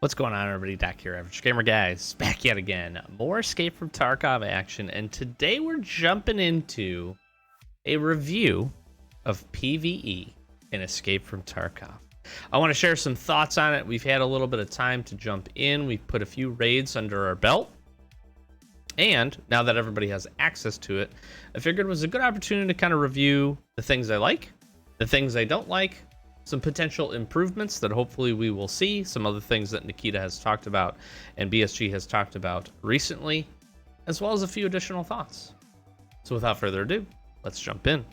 What's going on, everybody? Doc here, Average Gamer Guys, back yet again. More Escape from Tarkov action, and today we're jumping into a review of PvE in Escape from Tarkov. I want to share some thoughts on it. We've had a little bit of time to jump in. We've put a few raids under our belt, and now that everybody has access to it, I figured it was a good opportunity to kind of review the things I like, the things I don't like, some potential improvements that hopefully we will see, some other things that Nikita has talked about and BSG has talked about recently, as well as a few additional thoughts. So without further ado, let's jump in.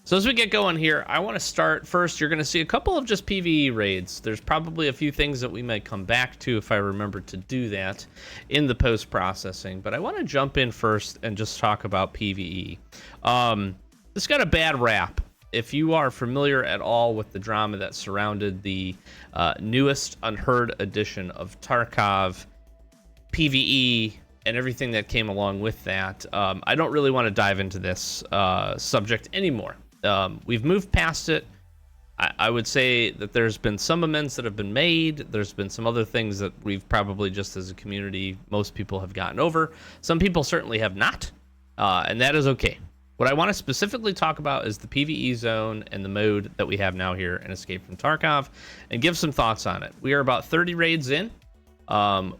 So as we get going here, I want to start first. You're going to see a couple of just PvE raids. There's probably a few things that we might come back to if I remember to do that in the post-processing, but I want to jump in first and just talk about PvE. This got a bad rap. If you are familiar at all with the drama that surrounded the newest Unheard edition of Tarkov, PvE, and everything that came along with that, I don't really want to dive into this subject anymore. We've moved past it. I would say that there's been some amends that have been made. There's been some other things that we've probably just as a community, most people have gotten over. Some people certainly have not, and that is okay. What I want to specifically talk about is the PvE zone and the mode that we have now here in Escape from Tarkov, and give some thoughts on it. We are about 30 raids in.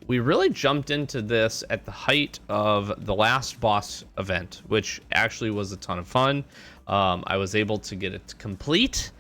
We really jumped into this at the height of the last boss event, which actually was a ton of fun. I was able to get it complete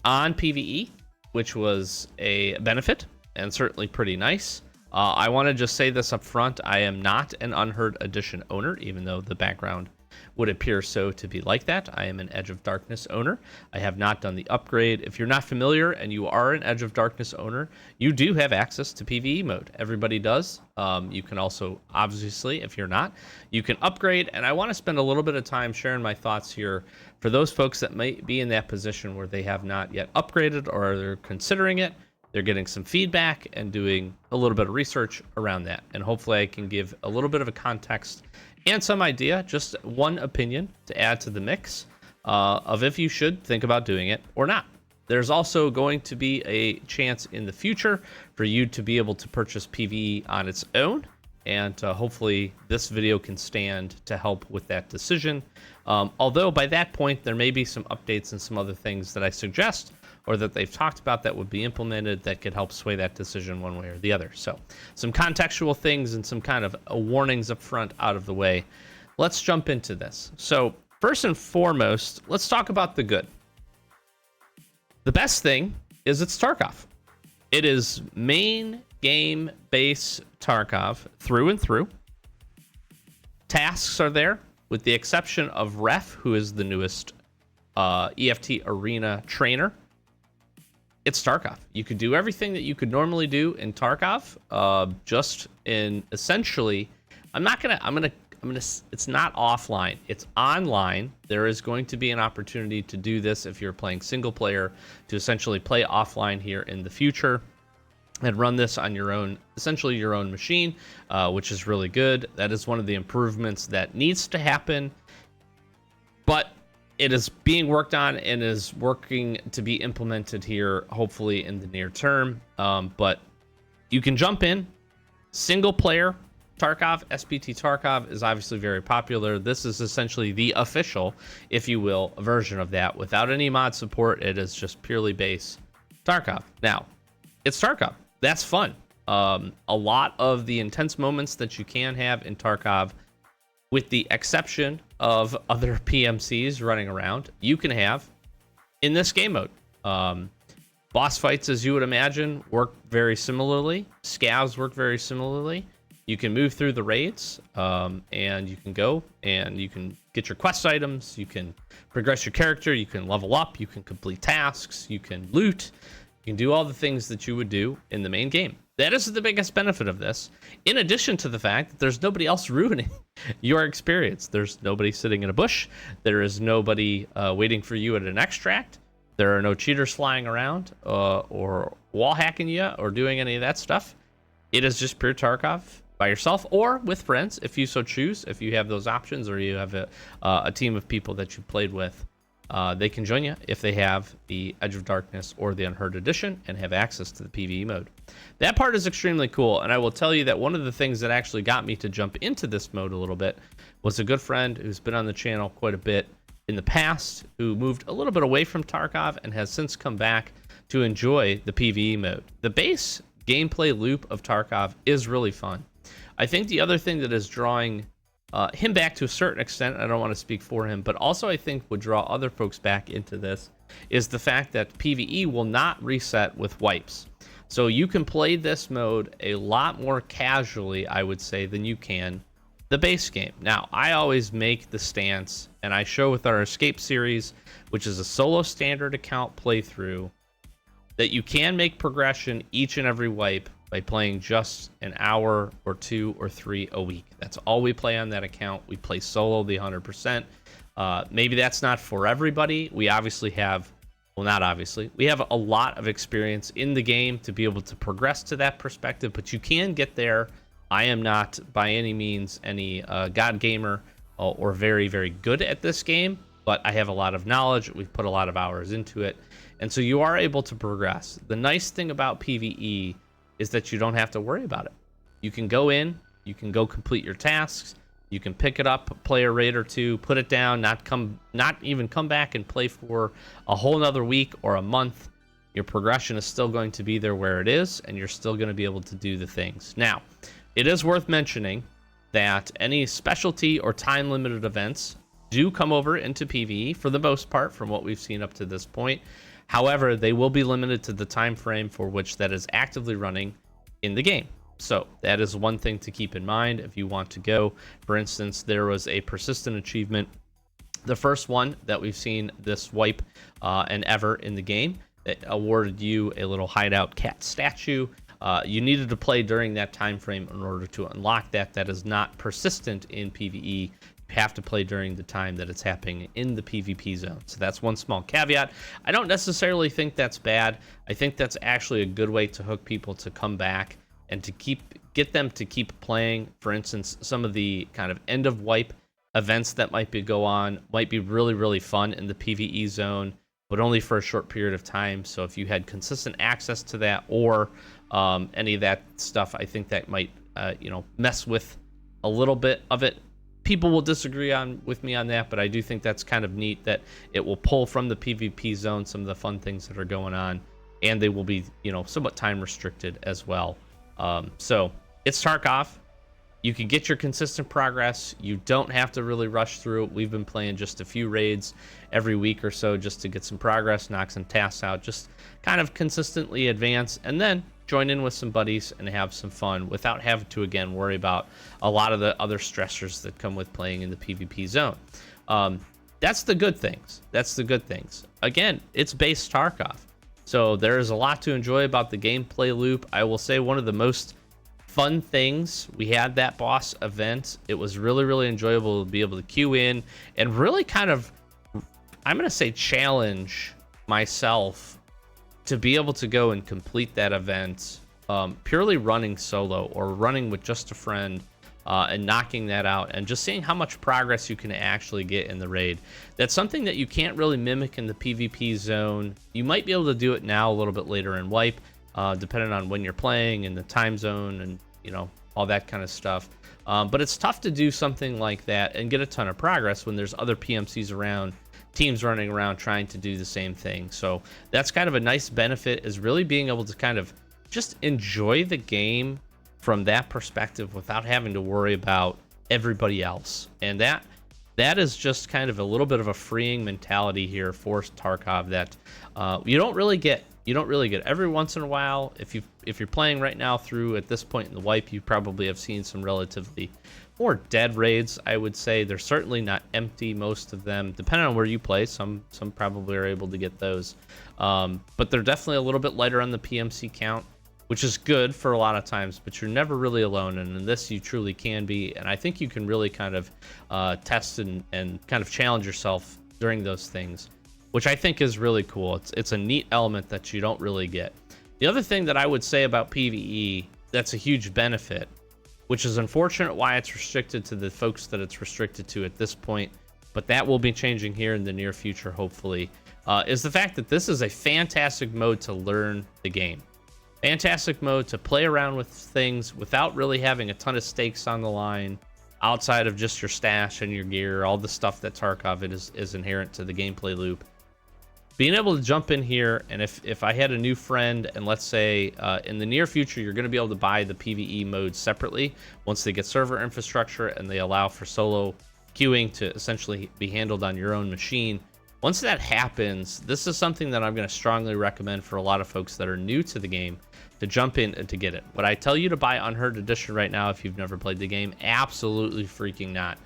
on PvE, which was a benefit and certainly pretty nice. I want to just say this up front. I am not an Unheard Edition owner, even though the background would appear so to be like that. I am an Edge of Darkness owner. I have not done the upgrade. If you're not familiar and you are an Edge of Darkness owner, you do have access to PvE mode. Everybody does. You can also, obviously, if you're not, you can upgrade. And I want to spend a little bit of time sharing my thoughts here for those folks that might be in that position where they have not yet upgraded or they're considering it. They're getting some feedback and doing a little bit of research around that. And hopefully I can give a little bit of a context and some idea, just one opinion to add to the mix of if you should think about doing it or not. There's also going to be a chance in the future for you to be able to purchase PvE on its own, and hopefully this video can stand to help with that decision. Although by that point, there may be some updates and some other things that I suggest or that they've talked about that would be implemented that could help sway that decision one way or the other. So some contextual things and some kind of warnings up front out of the way. Let's jump into this. So first and foremost, let's talk about the good. The best thing is it's Tarkov. It is main game base Tarkov through and through. Tasks are there, with the exception of Ref, who is the newest EFT Arena trainer. It's Tarkov. You could do everything that you could normally do in Tarkov, just in essentially, it's not offline, it's online. There is going to be an opportunity to do this if you're playing single player, to essentially play offline here in the future and run this on your own, essentially your own machine, which is really good. That is one of the improvements that needs to happen, but it is being worked on and is working to be implemented here, hopefully in the near term. But you can jump in. Single player Tarkov, SPT Tarkov is obviously very popular. This is essentially the official, if you will, version of that. Without any mod support, it is just purely base Tarkov. Now, it's Tarkov. That's fun. A lot of the intense moments that you can have in Tarkov, with the exception of other PMCs running around, you can have in this game mode. Boss fights, as you would imagine, work very similarly. Scavs work very similarly. You can move through the raids, and you can go and you can get your quest items. You can progress your character. You can level up. You can complete tasks. You can loot. You can do all the things that you would do in the main game. That is the biggest benefit of this, in addition to the fact that there's nobody else ruining your experience. There's nobody sitting in a bush. There is nobody waiting for you at an extract. There are no cheaters flying around or wall hacking you or doing any of that stuff. It is just pure Tarkov by yourself or with friends, if you so choose, if you have those options or you have a team of people that you played with. they can join you if they have the Edge of Darkness or the Unheard Edition and have access to the PvE mode. That part is extremely cool, and I will tell you that one of the things that actually got me to jump into this mode a little bit was a good friend who's been on the channel quite a bit in the past, who moved a little bit away from Tarkov and has since come back to enjoy the PvE mode. The base gameplay loop of Tarkov is really fun. I think the other thing that is drawing him back to a certain extent, I don't want to speak for him, but also I think would draw other folks back into this, is the fact that PvE will not reset with wipes. So you can play this mode a lot more casually, I would say, than you can the base game. Now, I always make the stance, and I show with our Escape series, which is a solo standard account playthrough, that you can make progression each and every wipe by playing just an hour or 2 or 3 a week. That's all we play on that account. We play solo the 100%. Maybe that's not for everybody. We obviously have, well, not obviously, we have a lot of experience in the game to be able to progress to that perspective, but you can get there. I am not by any means any god gamer or very, very good at this game, but I have a lot of knowledge. We've put a lot of hours into it, and so you are able to progress. The nice thing about PvE is that you don't have to worry about it. You can go in, you can go complete your tasks, you can pick it up, play a raid or two, put it down, not even come back and play for a whole nother week or a month. Your progression is still going to be there where it is, and you're still going to be able to do the things. Now, it is worth mentioning that any specialty or time-limited events do come over into PvE for the most part, from what we've seen up to this point. However, they will be limited to the time frame for which that is actively running in the game. So that is one thing to keep in mind if you want to go. For instance, there was a persistent achievement, the first one that we've seen this wipe and ever in the game, that awarded you a little hideout cat statue. You needed to play during that time frame in order to unlock that. That is not persistent in PvE. Have to play during the time that it's happening in the PvP zone. So that's one small caveat. I don't necessarily think that's bad. I think that's actually a good way to hook people to come back and to get them to keep playing. For instance, some of the kind of end of wipe events that might be really, really fun in the PvE zone, but only for a short period of time. So if you had consistent access to that or any of that stuff, I think that might mess with a little bit of it. People will disagree with me on that, but I do think that's kind of neat that it will pull from the PvP zone some of the fun things that are going on, and they will be, somewhat time restricted as well. So it's Tarkov. You can get your consistent progress. You don't have to really rush through it. We've been playing just a few raids every week or so just to get some progress, knock some tasks out, just kind of consistently advance, and then join in with some buddies and have some fun without having to, again, worry about a lot of the other stressors that come with playing in the PvP zone. That's the good things. That's the good things. Again, it's base Tarkov. So there is a lot to enjoy about the gameplay loop. I will say one of the most fun things, we had that boss event. It was really, really enjoyable to be able to queue in and really kind of, I'm going to say, challenge myself to be able to go and complete that event purely running solo or running with just a friend and knocking that out and just seeing how much progress you can actually get in the raid. That's something that you can't really mimic in the PvP zone. You might be able to do it now a little bit later in wipe, depending on when you're playing and the time zone and all that kind of stuff. But it's tough to do something like that and get a ton of progress when there's other PMCs around, teams running around trying to do the same thing. So that's kind of a nice benefit, is really being able to kind of just enjoy the game from that perspective without having to worry about everybody else. And that is just kind of a little bit of a freeing mentality here for Tarkov that you don't really get every once in a while. If you're playing right now through at this point in the wipe, you probably have seen some relatively more dead raids. I would say they're certainly not empty, most of them, depending on where you play. Some probably are able to get those, but they're definitely a little bit lighter on the PMC count, which is good for a lot of times, but you're never really alone, and in this you truly can be. And I think you can really kind of test and kind of challenge yourself during those things, which I think is really cool. It's a neat element that you don't really get. The other thing that I would say about PvE that's a huge benefit, which is unfortunate why it's restricted to the folks that it's restricted to at this point, but that will be changing here in the near future, hopefully, is the fact that this is a fantastic mode to learn the game. Fantastic mode to play around with things without really having a ton of stakes on the line, outside of just your stash and your gear, all the stuff that Tarkov is inherent to the gameplay loop. Being able to jump in here, and if I had a new friend, and let's say in the near future, you're going to be able to buy the PvE mode separately once they get server infrastructure and they allow for solo queuing to essentially be handled on your own machine. Once that happens, this is something that I'm going to strongly recommend for a lot of folks that are new to the game to jump in and to get it. Would I tell you to buy Unheard Edition right now if you've never played the game? Absolutely freaking not.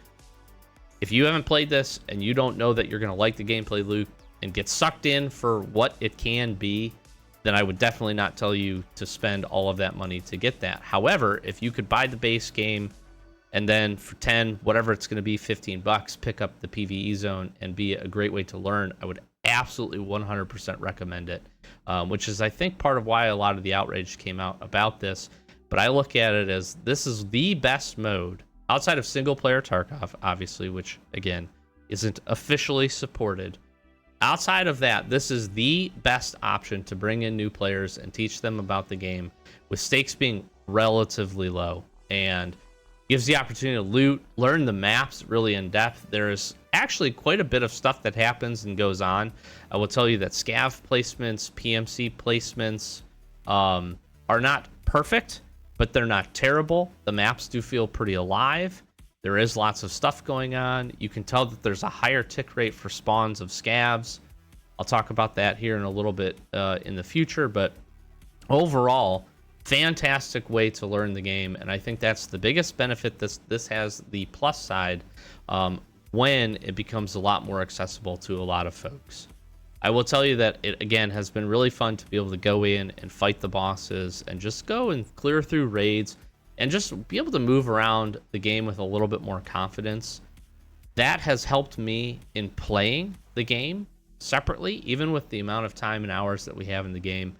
If you haven't played this and you don't know that you're going to like the gameplay loop and get sucked in for what it can be, then I would definitely not tell you to spend all of that money to get that. However, if you could buy the base game and then for 10, whatever it's going to be, 15 bucks, pick up the PvE zone and be a great way to learn, I would absolutely 100% recommend it, which is, I think, part of why a lot of the outrage came out about this. But I look at it as this is the best mode outside of single player Tarkov, obviously, which again isn't officially supported. Outside of that, this is the best option to bring in new players and teach them about the game, with stakes being relatively low, and gives the opportunity to loot, learn the maps really in depth. There's actually quite a bit of stuff that happens and goes on. I will tell you that scav placements, PMC placements are not perfect, but they're not terrible. The maps do feel pretty alive. There is lots of stuff going on. You can tell that there's a higher tick rate for spawns of scavs. I'll talk about that here in a little bit in the future, but overall, fantastic way to learn the game, and I think that's the biggest benefit this has, the plus side, when it becomes a lot more accessible to a lot of folks. I will tell you that it, again, has been really fun to be able to go in and fight the bosses and just go and clear through raids and just be able to move around the game with a little bit more confidence. That has helped me in playing the game separately, even with the amount of time and hours that we have in the game.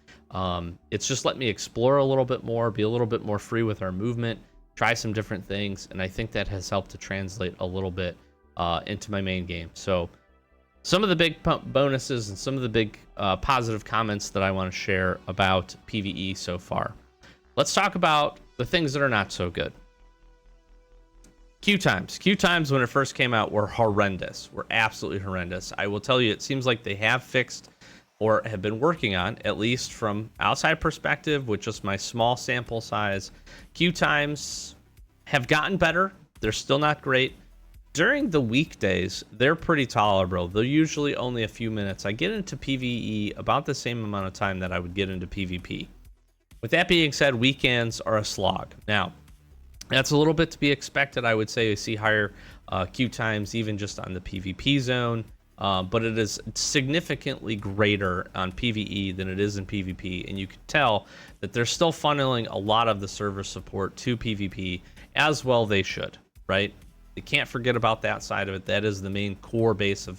It's just let me explore a little bit more, be a little bit more free with our movement, try some different things, and I think that has helped to translate a little bit into my main game. So some of the big bonuses and some of the big positive comments that I want to share about PvE so far. Let's talk about the things that are not so good. Queue times. Queue times when it first came out were horrendous. Were absolutely horrendous. I will tell you, it seems like they have fixed or have been working on, at least from outside perspective, with just my small sample size. Queue times have gotten better. They're still not great. During the weekdays, they're pretty tolerable. They're usually only a few minutes. I get into PvE about the same amount of time that I would get into PvP. With that being said, weekends are a slog. Now, that's a little bit to be expected. I would say we see higher queue times even just on the PvP zone, but it is significantly greater on PvE than it is in PvP, and you can tell that they're still funneling a lot of the server support to PvP, as well they should, right? You can't forget about that side of it. That is the main core base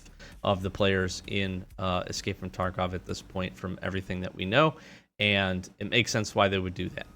of the players in Escape from Tarkov at this point, from everything that we know, and it makes sense why they would do that.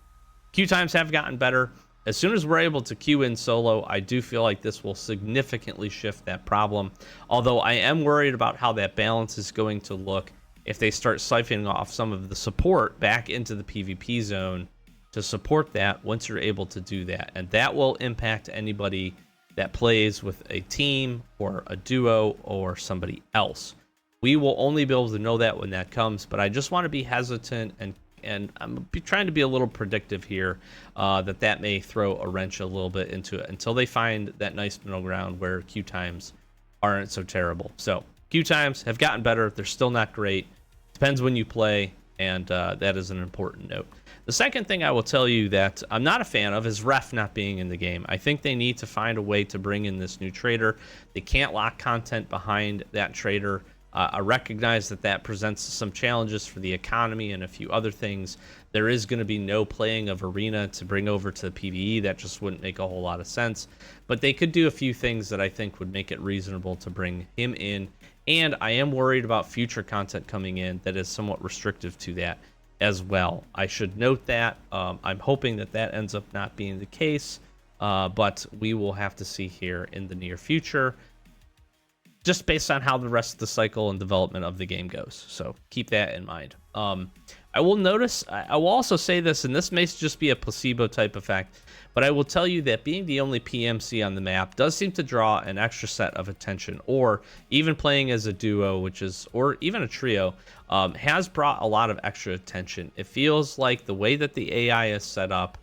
Queue times have gotten better. As soon as we're able to queue in solo, I do feel like this will significantly shift that problem. Although I am worried about how that balance is going to look if they start siphoning off some of the support back into the PvP zone to support that once you're able to do that. And that will impact anybody that plays with a team or a duo or somebody else. We will only be able to know that when that comes, but I just want to be hesitant and I'm trying to be a little predictive here, that may throw a wrench a little bit into it until they find that nice middle ground where queue times aren't so terrible. So queue times have gotten better. They're still not great. Depends when you play, and that is an important note. The second thing I will tell you that I'm not a fan of is ref not being in the game. I think they need to find a way to bring in this new trader. They can't lock content behind that trader. I recognize that presents some challenges for the economy and a few other things. There is going to be no playing of Arena to bring over to PvE. That just wouldn't make a whole lot of sense. But they could do a few things that I think would make it reasonable to bring him in. And I am worried about future content coming in that is somewhat restrictive to that as well. I should note that. I'm hoping that ends up not being the case, but we will have to see here in the near future. just based on how the rest of the cycle and development of the game goes. So keep that in mind. I will also say this, and this may just be a placebo type effect, but I will tell you that being the only PMC on the map does seem to draw an extra set of attention, or even playing as a duo, or even a trio, has brought a lot of extra attention. It feels like the way that the AI is set up,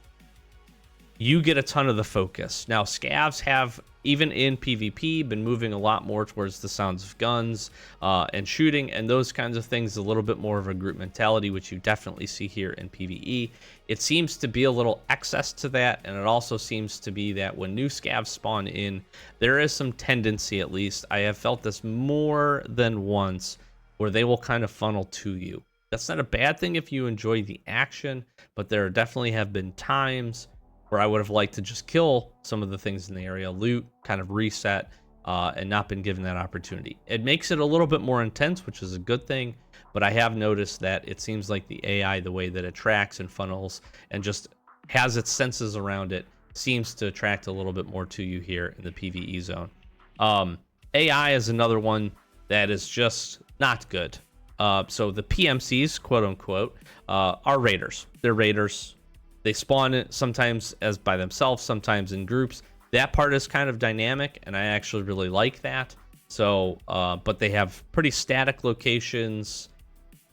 you get a ton of the focus. Now, scavs have, even in PvP, been moving a lot more towards the sounds of guns and shooting and those kinds of things, a little bit more of a group mentality, which you definitely see here in PvE. It seems to be a little excess to that, and it also seems to be that when new scavs spawn in, there is some tendency, at least, I have felt this more than once, where they will kind of funnel to you. That's not a bad thing if you enjoy the action, but there definitely have been times where I would have liked to just kill some of the things in the area, loot, kind of reset, and not been given that opportunity. It makes it a little bit more intense, which is a good thing, but I have noticed that it seems like the AI, the way that it tracks and funnels and just has its senses around it, seems to attract a little bit more to you here in the PvE zone. AI is another one that is just not good. So the PMCs, quote unquote, are raiders. They're raiders. They spawn sometimes as by themselves, sometimes in groups. That part is kind of dynamic, and I actually really like that. So, but they have pretty static locations,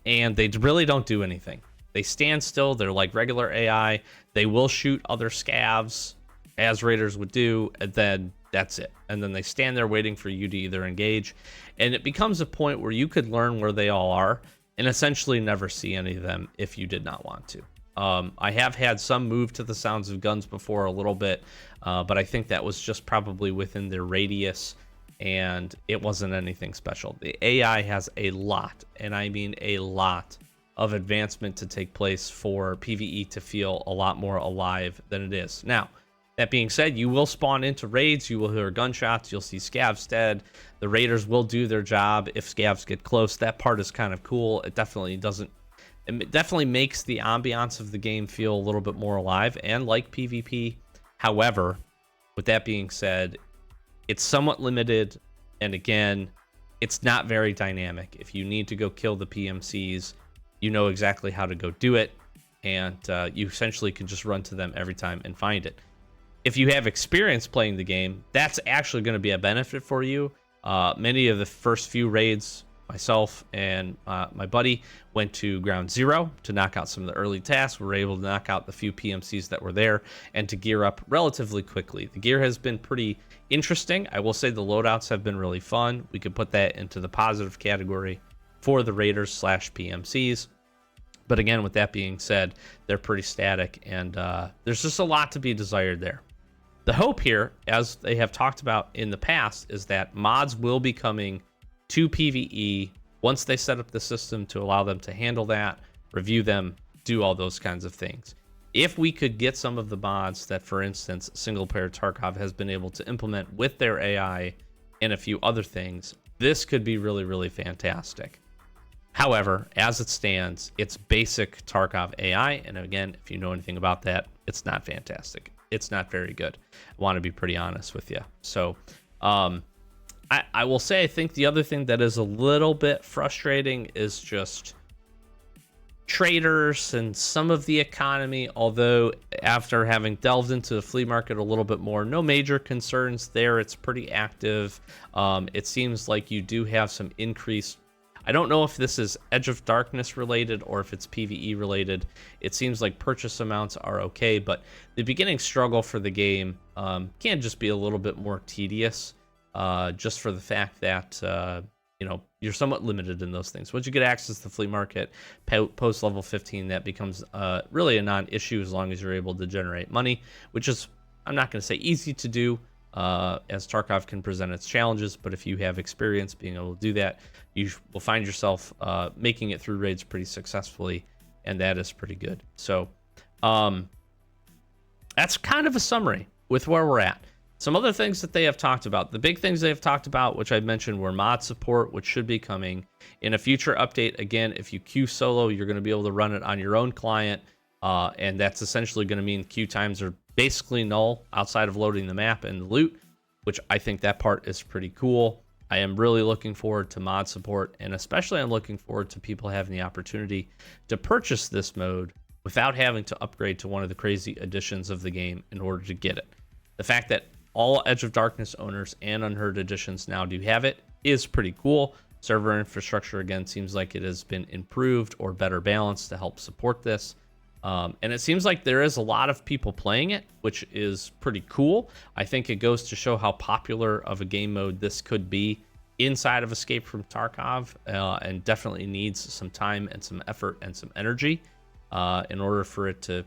and they really don't do anything. They stand still. They're like regular AI. They will shoot other scavs, as raiders would do, and then that's it. And then they stand there waiting for you to either engage. And it becomes a point where you could learn where they all are and essentially never see any of them if you did not want to. I have had some move to the sounds of guns before a little bit, but I think that was just probably within their radius, and it wasn't anything special. The AI has a lot, and I mean a lot, of advancement to take place for PvE to feel a lot more alive than it is. Now, that being said, you will spawn into raids, you will hear gunshots, you'll see scavs dead. The raiders will do their job if scavs get close. That part is kind of cool. It definitely makes the ambiance of the game feel a little bit more alive and like PvP. However, with that being said, it's somewhat limited, and again, it's not very dynamic. If you need to go kill the PMCs, you know exactly how to go do it, and you essentially can just run to them every time and find it. If you have experience playing the game, that's actually going to be a benefit for you. Many of the first few raids, myself and my buddy went to ground zero to knock out some of the early tasks. We were able to knock out the few PMCs that were there and to gear up relatively quickly. The gear has been pretty interesting. I will say the loadouts have been really fun. We could put that into the positive category for the raiders / PMCs. But again, with that being said, they're pretty static, and there's just a lot to be desired there. The hope here, as they have talked about in the past, is that mods will be coming to PvE once they set up the system to allow them to handle that, review them, do all those kinds of things. If we could get some of the mods that, for instance, single player Tarkov has been able to implement with their AI and a few other things, this could be really, really fantastic. However, as it stands, it's basic Tarkov AI, and again, if you know anything about that, it's not fantastic. It's not very good. I want to be pretty honest with you. So, I will say, I think the other thing that is a little bit frustrating is just traders and some of the economy, although after having delved into the flea market a little bit more, no major concerns there. It's pretty active. It seems like you do have some increased, I don't know if this is Edge of Darkness related or if it's PvE related. It seems like purchase amounts are okay, but the beginning struggle for the game can just be a little bit more tedious, just for the fact that you're somewhat limited in those things. Once you get access to the flea market post level 15, that becomes really a non-issue as long as you're able to generate money, which is, I'm not going to say easy to do, as Tarkov can present its challenges, but if you have experience being able to do that, you will find yourself making it through raids pretty successfully, and that is pretty good. So that's kind of a summary with where we're at. Some other things that they have talked about. The big things they have talked about, which I mentioned, were mod support, which should be coming in a future update. Again, if you queue solo, you're going to be able to run it on your own client, and that's essentially going to mean queue times are basically null outside of loading the map and the loot, which I think that part is pretty cool. I am really looking forward to mod support, and especially I'm looking forward to people having the opportunity to purchase this mode without having to upgrade to one of the crazy editions of the game in order to get it. The fact that all Edge of Darkness owners and Unheard editions now do have it is pretty cool. Server infrastructure, again, seems like it has been improved or better balanced to help support this. And it seems like there is a lot of people playing it, which is pretty cool. I think it goes to show how popular of a game mode this could be inside of Escape from Tarkov, and definitely needs some time and some effort and some energy in order for it to,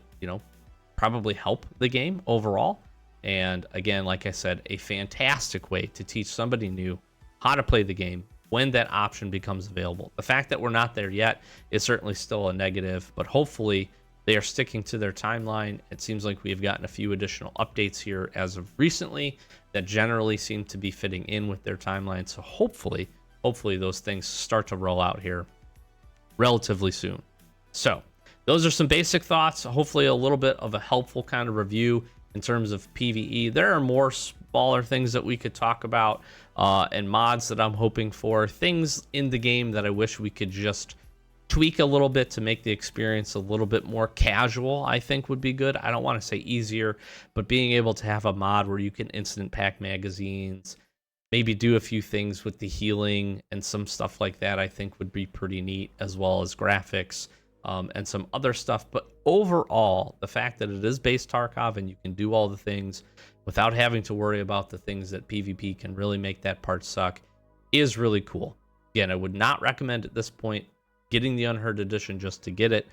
probably help the game overall. And again, like I said, a fantastic way to teach somebody new how to play the game when that option becomes available. The fact that we're not there yet is certainly still a negative, but hopefully they are sticking to their timeline. It seems like we've gotten a few additional updates here as of recently that generally seem to be fitting in with their timeline. So hopefully those things start to roll out here relatively soon. So those are some basic thoughts. Hopefully a little bit of a helpful kind of review in terms of PvE. There are more smaller things that we could talk about, and mods that I'm hoping for. Things in the game that I wish we could just tweak a little bit to make the experience a little bit more casual, I think would be good. I don't want to say easier, but being able to have a mod where you can instant pack magazines, maybe do a few things with the healing and some stuff like that, I think would be pretty neat, as well as graphics and some other stuff. But overall, the fact that it is based Tarkov and you can do all the things without having to worry about the things that PvP can really make that part suck is really cool. Again, I would not recommend at this point getting the Unheard edition just to get it.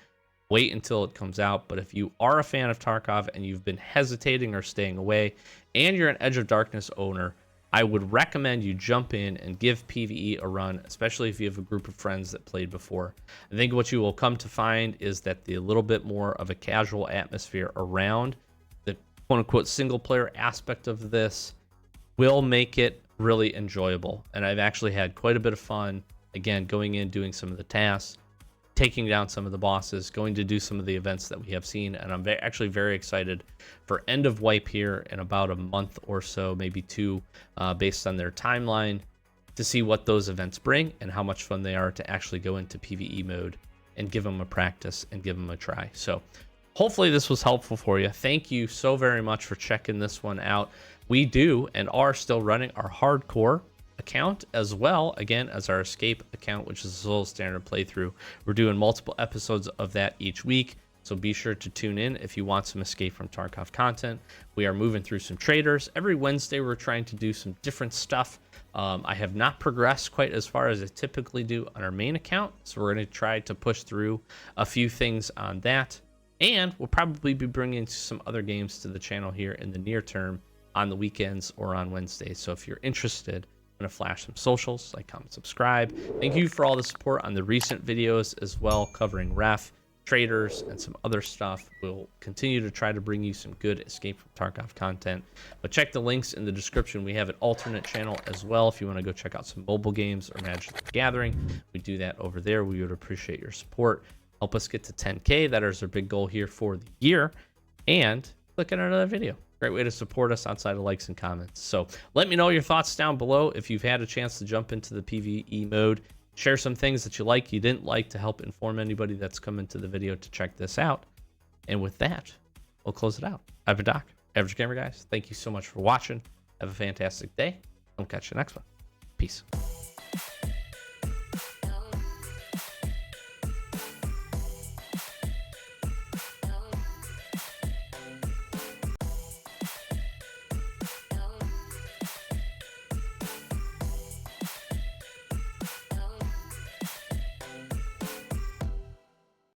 Wait until it comes out. But if you are a fan of Tarkov and you've been hesitating or staying away, and you're an Edge of Darkness owner, I would recommend you jump in and give PvE a run, especially if you have a group of friends that played before. I think what you will come to find is that the little bit more of a casual atmosphere around the quote-unquote single-player aspect of this will make it really enjoyable. And I've actually had quite a bit of fun, again, going in, doing some of the tasks, taking down some of the bosses, going to do some of the events that we have seen. And I'm actually very excited for End of Wipe here in about a month or so, maybe two, based on their timeline, to see what those events bring and how much fun they are to actually go into PvE mode and give them a practice and give them a try. So hopefully this was helpful for you. Thank you so very much for checking this one out. We do and are still running our hardcore account as well, again, as our escape account, which is a solo standard playthrough. We're doing multiple episodes of that each week, so be sure to tune in if you want some Escape from Tarkov content. We are moving through some traders every Wednesday. We're trying to do some different stuff. I have not progressed quite as far as I typically do on our main account, so we're going to try to push through a few things on that, and we'll probably be bringing some other games to the channel here in the near term on the weekends or on Wednesdays. So if you're interested, I'm going to flash some socials, like, comment, subscribe. Thank you for all the support on the recent videos as well, covering ref, traders, and some other stuff. We'll continue to try to bring you some good Escape from Tarkov content. But check the links in the description. We have an alternate channel as well if you want to go check out some mobile games or Magic the Gathering. We do that over there. We would appreciate your support. Help us get to 10K. That is our big goal here for the year. And click on another video. Great way to support us outside of likes and comments. So let me know your thoughts down below if you've had a chance to jump into the PvE mode. Share some things that you like, you didn't like, to help inform anybody that's come into the video to check this out. And with that, we'll close it out. I've been Doc, Average Gamer Guys. Thank you so much for watching. Have a fantastic day. I'll catch you next one. Peace.